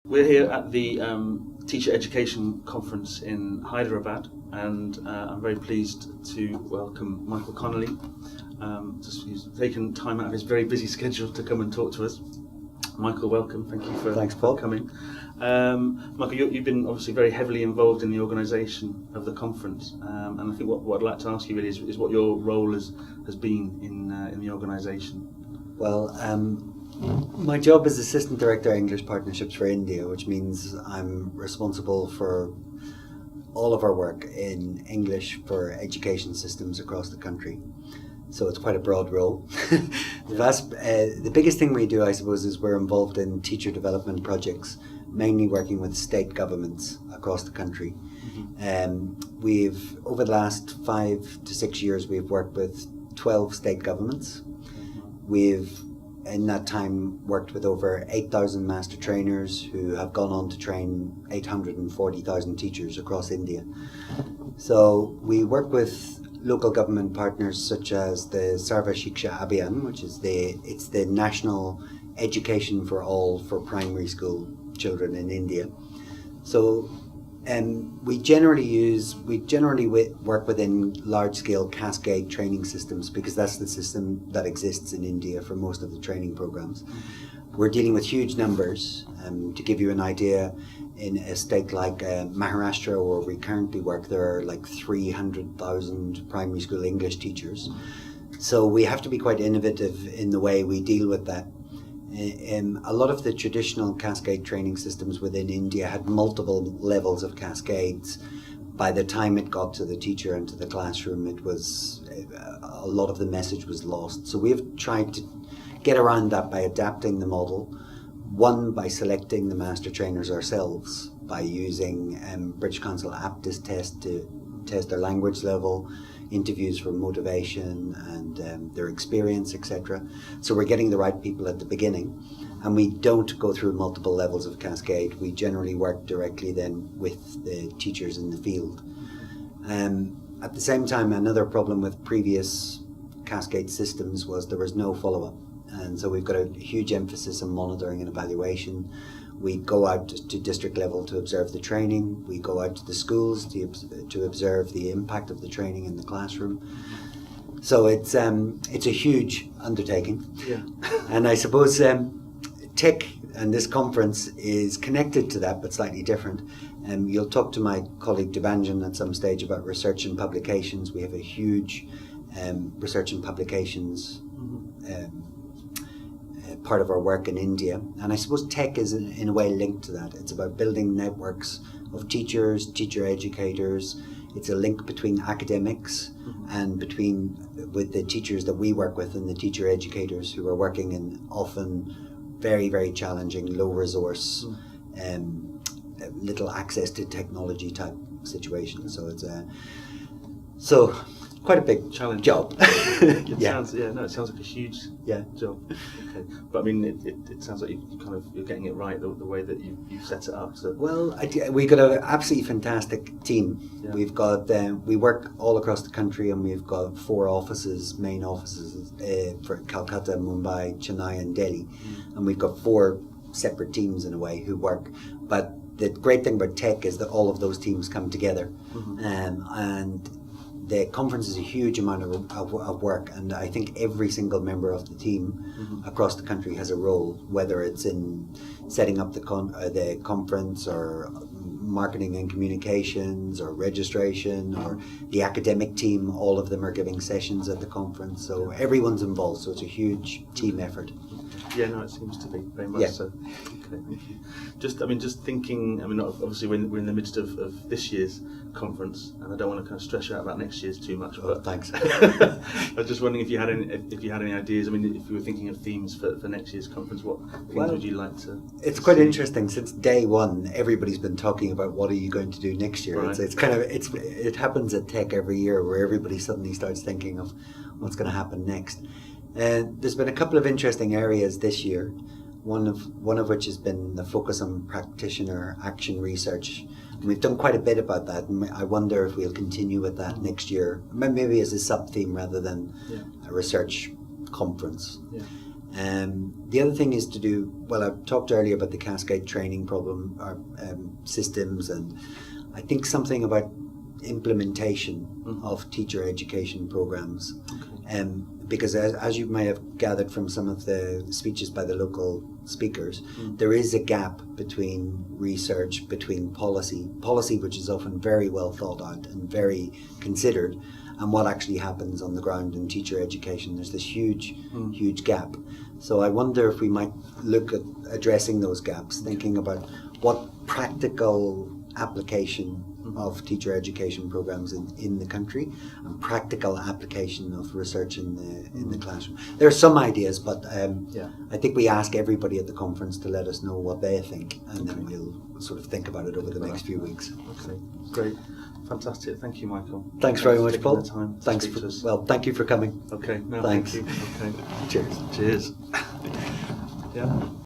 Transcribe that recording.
We're here at the Teacher Education Conference in Hyderabad, and I'm very pleased to welcome Michael Connolly. He's taken time out of his very busy schedule to come and talk to us. Michael, welcome. Thank you for coming. Michael, you've been obviously very heavily involved in the organisation of the conference, and I think what I'd like to ask you really is what your role has been in the organisation. Well, my job is Assistant Director English Partnerships for India, which means I'm responsible for all of our work in English for education systems across the country. So it's quite a broad role. The biggest thing we do, I suppose, is we're involved in teacher development projects, mainly working with state governments across the country. We've, over the last 5 to 6 years, we've worked with 12 state governments. We've, in that time, worked with over 8,000 master trainers who have gone on to train 840,000 teachers across India. So we work with local government partners such as the Sarva Shiksha Abhiyan, which is the national education for all for primary school children in India. So we generally work within large-scale cascade training systems because that's the system that exists in India for most of the training programs. We're dealing with huge numbers. To give you an idea, in a state like Maharashtra, where we currently work, there are like 300,000 primary school English teachers. So we have to be quite innovative in the way we deal with that. A lot of the traditional cascade training systems within India had multiple levels of cascades. By the time it got to the teacher and to the classroom, a lot of the message was lost. So we've tried to get around that by adapting the model. One, by selecting the master trainers ourselves, by using British Council aptness test to test their language level, interviews for motivation and their experience, etc. So we're getting the right people at the beginning, and we don't go through multiple levels of cascade. We generally work directly then with the teachers in the field. At the same time, another problem with previous cascade systems was there was no follow-up. And so we've got a huge emphasis on monitoring and evaluation. We go out to district level to observe the training. We go out to the schools to observe the impact of the training in the classroom. So it's a huge undertaking. Yeah. And I suppose TEC and this conference is connected to that, but slightly different. You'll talk to my colleague Debanjan at some stage about research and publications. We have a huge research and publications part of our work in India, and I suppose TEC is in a way linked to that. It's about building networks of teachers, teacher educators. It's a link between academics and with the teachers that we work with and the teacher educators who are working in often very, very challenging, low resource, little access to technology type situations. So it's quite a big challenge job. It sounds like a huge job. Okay, but I mean, it sounds like you're getting it right the way that you've set it up. So. Well, we've got an absolutely fantastic team. Yeah. We've got we work all across the country, and we've got 4 main offices for Calcutta, Mumbai, Chennai, and Delhi, and we've got 4 separate teams in a way who work. But the great thing about TEC is that all of those teams come together, and the conference is a huge amount of work, and I think every single member of the team across the country has a role, whether it's in setting up the conference or marketing and communications or registration or the academic team. All of them are giving sessions at the conference, so everyone's involved, so it's a huge team effort. Yeah, no, it seems to be very much so. Okay, thank you. Just thinking. Obviously we're in the midst of this year's conference, and I don't want to kind of stress you out about next year's too much. But thanks. I was just wondering if you had any ideas. I mean, if you were thinking of themes for next year's conference, what themes would you like to? It's quite interesting. Since day one, everybody's been talking about what are you going to do next year. Right. It happens at TEC every year where everybody suddenly starts thinking of what's going to happen next. There's been a couple of interesting areas this year, one of which has been the focus on practitioner action research. And we've done quite a bit about that, and I wonder if we'll continue with that next year, maybe as a sub-theme rather than a research conference. Yeah. The other thing is to do, well, I talked earlier about the cascade training problem, or systems, and I think something about implementation of teacher education programs. Because as you may have gathered from some of the speeches by the local speakers, there is a gap between research, between policy which is often very well thought out and very considered, and what actually happens on the ground in teacher education. There's this huge gap. So I wonder if we might look at addressing those gaps, thinking about what practical application of teacher education programs in the country and practical application of research in the classroom. There are some ideas, but I think we ask everybody at the conference to let us know what they think, and then we'll sort of think about it over the next few weeks. Okay, great. Fantastic. Thank you, Michael. Thanks very much, Paul. Thank you for coming. Okay, no, thanks. thank you. Okay. Cheers. Cheers. Yeah.